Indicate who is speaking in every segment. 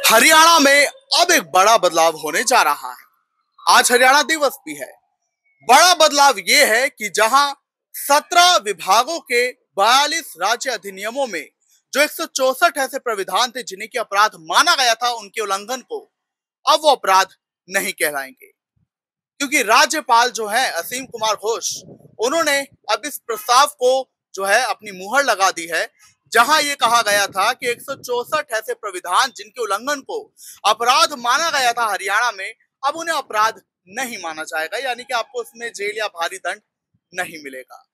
Speaker 1: हरियाणा में अब एक बड़ा बदलाव होने जा रहा है। आज हरियाणा दिवस भी है। बड़ा बदलाव यह है कि जहां 17 विभागों के 42 राज्य अधिनियमों में जो 164 ऐसे प्राविधान थे जिन्हें की अपराध माना गया था, उनके उल्लंघन को अब वो अपराध नहीं कहलाएंगे, क्योंकि राज्यपाल जो है असीम कुमार घोष, उन्होंने अब इस प्रस्ताव को जो है अपनी मुहर लगा दी है, जहां ये कहा गया था कि 164 ऐसे प्राविधान जिनके उल्लंघन को अपराध माना गया था हरियाणा में, अब उन्हें अपराध नहीं माना जाएगा, यानी कि आपको उसमें जेल या भारी दंड नहीं मिलेगा।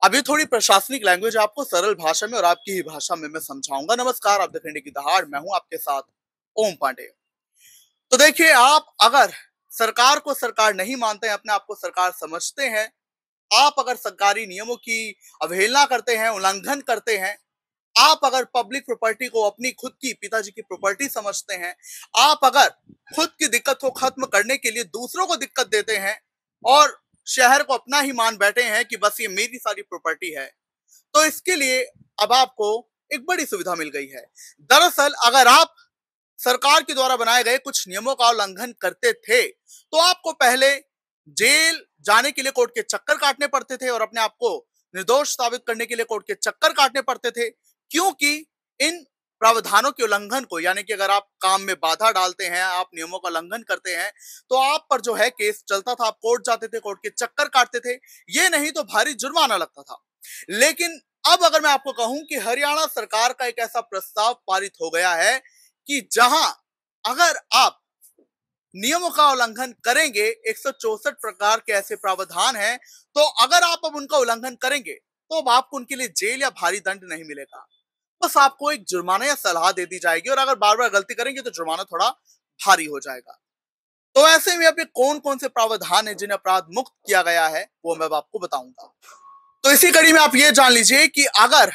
Speaker 1: अभी थोड़ी प्रशासनिक लैंग्वेज आपको सरल भाषा में और आपकी ही भाषा में मैं समझाऊंगा। नमस्कार, आप देख रहे हैं की दहाड़, मैं हूं आपके साथ ओम पांडे। तो देखिए, आप अगर सरकार को सरकार नहीं मानते हैं, अपने आप को सरकार समझते हैं, आप अगर सरकारी नियमों की अवहेलना करते हैं, उल्लंघन करते हैं, आप अगर पब्लिक प्रॉपर्टी को अपनी खुद की पिताजी की प्रॉपर्टी समझते हैं, आप अगर खुद की दिक्कत को खत्म करने के लिए दूसरों को दिक्कत देते हैं और शहर को अपना ही मान बैठे हैं कि बस ये मेरी सारी प्रॉपर्टी है, तो इसके लिए अब आपको एक बड़ी सुविधा मिल गई है। दरअसल अगर आप सरकार के द्वारा बनाए गए कुछ नियमों का उल्लंघन करते थे, तो आपको पहले जेल जाने के लिए कोर्ट के चक्कर काटने पड़ते थे और अपने आप को निर्दोष साबित करने के लिए कोर्ट के चक्कर काटने पड़ते थे, क्योंकि इन प्रावधानों के उल्लंघन को, यानी कि अगर आप काम में बाधा डालते हैं, आप नियमों का उल्लंघन करते हैं, तो आप पर जो है केस चलता था, आप कोर्ट जाते थे, कोर्ट के चक्कर काटते थे, ये नहीं तो भारी जुर्माना लगता था। लेकिन अब अगर मैं आपको कहूं कि हरियाणा सरकार का एक ऐसा प्रस्ताव पारित हो गया है कि जहां अगर आप नियमों का उल्लंघन करेंगे, 164 प्रकार के ऐसे प्रावधान हैं, तो अगर आप अब उनका उल्लंघन करेंगे तो अब आपको उनके लिए जेल या भारी दंड नहीं मिलेगा, बस आपको एक जुर्माना या सलाह दे दी जाएगी, और अगर बार बार गलती करेंगे तो जुर्माना थोड़ा भारी हो जाएगा। तो ऐसे में अभी कौन कौन से प्रावधान है जिन्हें अपराध मुक्त किया गया है, वो मैं आपको बताऊंगा। तो इसी कड़ी में आप ये जान लीजिए कि अगर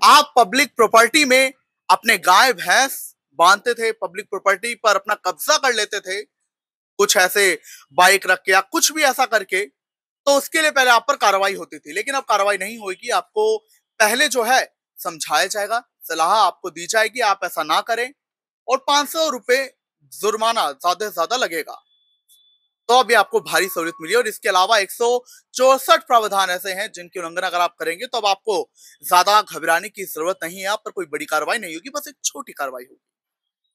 Speaker 1: आप पब्लिक प्रॉपर्टी में अपने गाय भैंस बांधते थे, पब्लिक प्रॉपर्टी पर अपना कब्जा कर लेते थे, कुछ ऐसे बाइक रख के या कुछ भी ऐसा करके, तो उसके लिए पहले आप पर कार्रवाई होती थी। लेकिन अब कार्रवाई नहीं होगी, आपको पहले जो है समझाया जाएगा, सलाह आपको दी जाएगी, आप ऐसा ना करें, और 500 रुपए जुर्माना ज्यादा से ज्यादा लगेगा। तो अभी आपको भारी सहूलियत मिली। और इसके अलावा 164 प्रावधान ऐसे हैं जिनके उल्लंघन अगर आप करेंगे तो अब आपको ज्यादा घबराने की जरूरत नहीं है, आप पर कोई बड़ी कार्रवाई नहीं होगी, बस एक छोटी कार्रवाई होगी।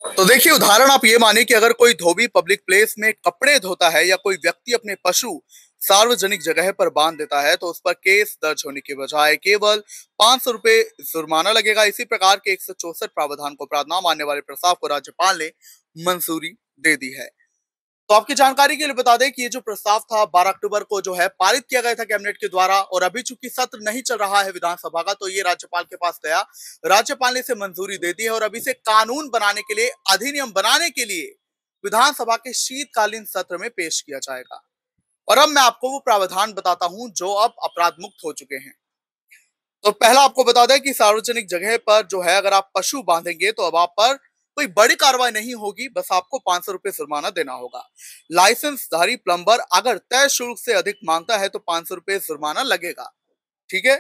Speaker 1: तो देखिए, उदाहरण आप ये माने कि अगर कोई धोबी पब्लिक प्लेस में कपड़े धोता है या कोई व्यक्ति अपने पशु सार्वजनिक जगह पर बांध देता है, तो उस पर केस दर्ज होने के बजाय केवल 500 रुपए जुर्माना लगेगा। इसी प्रकार के 164 प्रावधान को अपराध न मानने वाले प्रस्ताव को राज्यपाल ने मंजूरी दे दी है। तो आपकी जानकारी के लिए बता दें कि ये जो प्रस्ताव था 12 अक्टूबर को जो है पारित किया गया था कैबिनेट के द्वारा, और अभी चूंकि सत्र नहीं चल रहा है विधानसभा का, तो ये राज्यपाल के पास गया, राज्यपाल ने इसे मंजूरी दे दी है, और अभी से कानून बनाने के लिए, अधिनियम बनाने के लिए विधानसभा के शीतकालीन सत्र में पेश किया जाएगा। और अब मैं आपको वो प्रावधान बताता हूं जो अब अपराध मुक्त हो चुके हैं। तो पहला आपको बता दें कि सार्वजनिक जगह पर जो है अगर आप पशु बांधेंगे तो अब आप पर कोई बड़ी कार्रवाई नहीं होगी, बस आपको 500 रुपए जुर्माना देना होगा। लाइसेंसधारी प्लम्बर अगर तय शुल्क से अधिक मांगता है तो 500 रुपए जुर्माना लगेगा, ठीक है।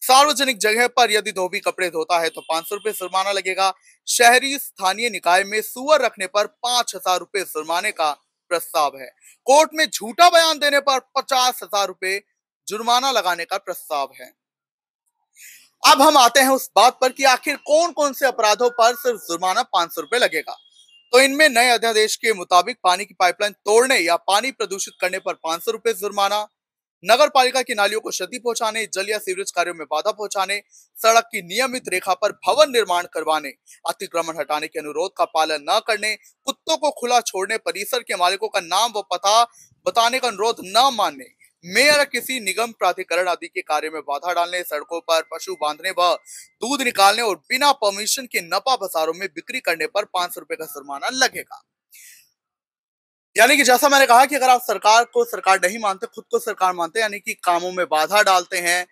Speaker 1: सार्वजनिक जगह पर यदि धोबी कपड़े धोता है तो 500 रुपए जुर्माना लगेगा। शहरी स्थानीय निकाय में सुअर रखने पर 5000 रुपए जुर्माने का प्रस्ताव है। कोर्ट में झूठा बयान देने पर 50,000 रुपए जुर्माना लगाने का प्रस्ताव है। अब हम आते हैं उस बात पर कि आखिर कौन कौन से अपराधों पर सिर्फ जुर्माना 500 रुपए लगेगा। तो इनमें नए अध्यादेश के मुताबिक पानी की पाइपलाइन तोड़ने या पानी प्रदूषित करने पर 500 रुपए जुर्माना, नगर पालिका की नालियों को क्षति पहुंचाने, जल या सीवरेज कार्यों में बाधा पहुंचाने, सड़क की नियमित रेखा पर भवन निर्माण करवाने, अतिक्रमण हटाने के अनुरोध का पालन न करने, कुत्तों को खुला छोड़ने, परिसर के मालिकों का नाम व पता बताने का अनुरोध न मानने, मेयर किसी निगम प्राधिकरण आदि के कार्य में बाधा डालने, सड़कों पर पशु बांधने व दूध निकालने और बिना परमिशन के नपा बाजारों में बिक्री करने पर 500 रुपए का जुर्माना लगेगा। यानी कि जैसा मैंने कहा कि अगर आप सरकार को सरकार नहीं मानते, खुद को सरकार मानते, यानी कि कामों में बाधा डालते हैं,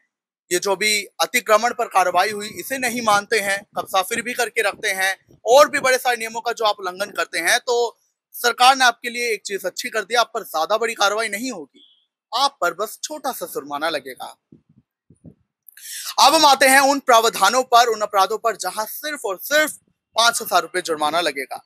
Speaker 1: ये जो भी अतिक्रमण पर कार्रवाई हुई इसे नहीं मानते हैं, कब्जा फिर भी करके रखते हैं, और भी बड़े सारे नियमों का जो आप उल्लंघन करते हैं, तो सरकार ने आपके लिए एक चीज अच्छी कर दी, आप पर ज्यादा बड़ी कार्रवाई नहीं होगी, आप पर बस छोटा सा जुर्माना लगेगा। अब हम आते हैं उन प्रावधानों पर, उन अपराधों पर जहां सिर्फ और सिर्फ 5,000 रुपए जुर्माना लगेगा।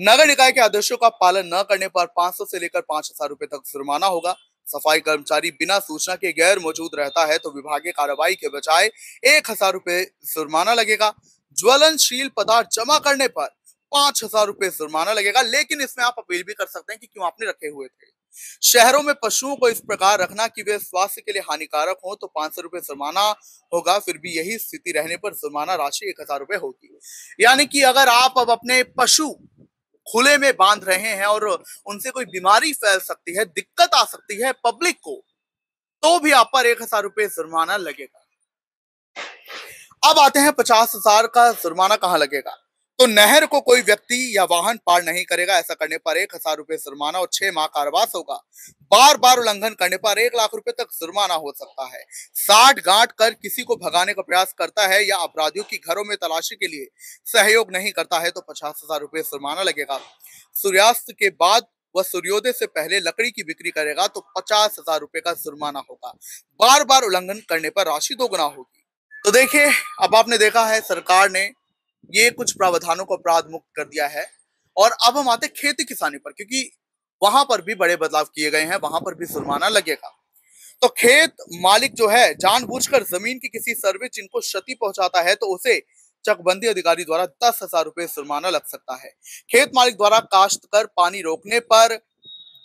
Speaker 1: नगर निकाय के आदेशों का पालन न करने पर 500 से लेकर 5,000 रुपए तक जुर्माना होगा। सफाई कर्मचारी बिना सूचना के गैर मौजूद रहता है तो विभागीय कार्रवाई के बजाय 1,000 रुपए जुर्माना लगेगा। ज्वलनशील पदार्थ जमा करने पर 5,000 रुपए जुर्माना लगेगा, लेकिन इसमें आप अपील भी कर सकते हैं कि क्यों आपने रखे हुए थे। शहरों में पशुओं को इस प्रकार रखना कि वे स्वास्थ्य के लिए हानिकारक हो तो 500 रुपए जुर्माना होगा। फिर भी यही स्थिति रहने पर जुर्माना राशि 1,000 रुपए होगी। यानी कि अगर आप अब अपने पशु खुले में बांध रहे हैं और उनसे कोई बीमारी फैल सकती है, दिक्कत आ सकती है पब्लिक को, तो भी आप पर 1,000 रुपए जुर्माना लगेगा। अब आते हैं 50,000 का जुर्माना कहां लगेगा। तो नहर को कोई व्यक्ति या वाहन पार नहीं करेगा, ऐसा करने पर 1,000 रुपए जुर्माना और 6 माह कारावास होगा। बार बार उल्लंघन करने पर 1,00,000 रुपए तक जुर्माना हो सकता है। साठ गांठ कर किसी को भगाने का प्रयास करता है या अपराधियों की घरों में तलाशी के लिए सहयोग नहीं करता है तो 50,000 रुपए जुर्माना लगेगा। सूर्यास्त के बाद वह सूर्योदय से पहले लकड़ी की बिक्री करेगा तो 50,000 रुपए का जुर्माना होगा। बार बार उल्लंघन करने पर राशि दोगुना होगी। तो देखिए, अब आपने देखा है सरकार ने ये कुछ प्रावधानों को अपराध मुक्त कर दिया है। और अब हम आते खेती किसानी पर, क्योंकि वहां पर भी बड़े बदलाव किए गए हैं, वहां पर भी जुर्माना लगेगा। तो खेत मालिक जो है जानबूझकर जमीन की किसी सर्वे चिन्ह को क्षति पहुंचाता है तो उसे चकबंदी अधिकारी द्वारा 10,000 रुपए जुर्माना लग सकता है। खेत मालिक द्वारा काश्त कर पानी रोकने पर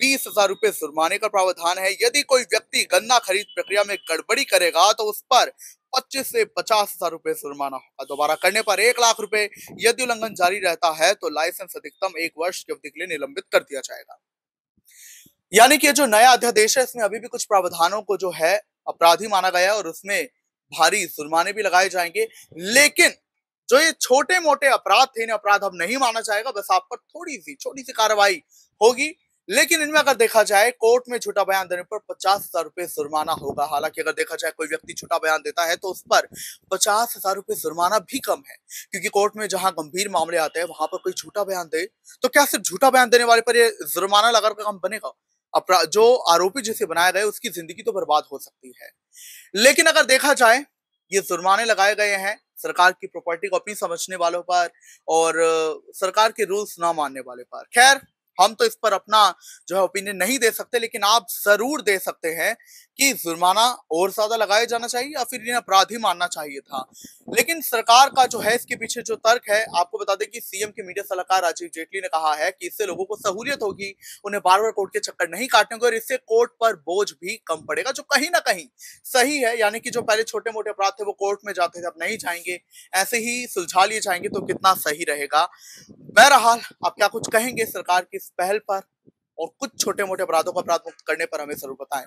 Speaker 1: 20,000 रुपए जुर्माने का प्रावधान है। यदि कोई व्यक्ति गन्ना खरीद प्रक्रिया में गड़बड़ी करेगा तो उस पर 25 से 50,000 रुपए जुर्माना होगा। दोबारा करने पर 1,00,000 रुपए। यदि उल्लंघन जारी रहता है तो लाइसेंस अधिकतम 1 वर्ष की अवधि के लिए निलंबित कर दिया जाएगा। यानी कि जो नया अध्यादेश है इसमें अभी भी कुछ प्रावधानों को जो है अपराधी माना गया है और उसमें भारी जुर्माने भी लगाए जाएंगे। लेकिन जो ये छोटे मोटे अपराध थे, इन्हें अपराध अब नहीं माना जाएगा, बस आप पर छोटी सी कार्रवाई होगी। लेकिन इनमें अगर देखा जाए कोर्ट में झूठा बयान देने पर 50,000 रुपए जुर्माना होगा। हालांकि अगर देखा जाए कोई व्यक्ति झूठा बयान देता है तो उस पर 50,000 रुपए जुर्माना भी कम है, क्योंकि कोर्ट में जहां गंभीर मामले आते हैं वहां पर कोई झूठा बयान दे तो क्या सिर्फ झूठा बयान देने वाले पर ये जुर्माना लगाकर काम बनेगा? अपराध जो आरोपी जिसे बनाया गया उसकी जिंदगी तो बर्बाद हो सकती है। लेकिन अगर देखा जाए ये जुर्माने लगाए गए हैं सरकार की प्रॉपर्टी को अपनी समझने वालों पर और सरकार के रूल्स ना मानने वाले पर। खैर, हम तो इस पर अपना जो है ओपिनियन नहीं दे सकते, लेकिन आप जरूर दे सकते हैं कि जुर्माना और ज्यादा लगाया जाना चाहिए या फिर इन्हें अपराधी मानना चाहिए था। लेकिन सरकार का जो है इसके पीछे जो तर्क है, आपको बता दें कि सीएम के मीडिया सलाहकार राजीव जेटली ने कहा है कि इससे लोगों को सहूलियत होगी, उन्हें बार बार कोर्ट के चक्कर नहीं काटने होंगे और इससे कोर्ट पर बोझ भी कम पड़ेगा, जो कहीं ना कहीं सही है। यानी कि जो पहले छोटे मोटे अपराध थे वो कोर्ट में जाते थे, अब नहीं जाएंगे, ऐसे ही सुलझा लिए जाएंगे तो कितना सही रहेगा। बहरहाल, आप क्या कुछ कहेंगे सरकार की इस पहल पर और कुछ छोटे मोटे अपराधों को अपराध मुक्त करने पर हमें जरूर बताएं।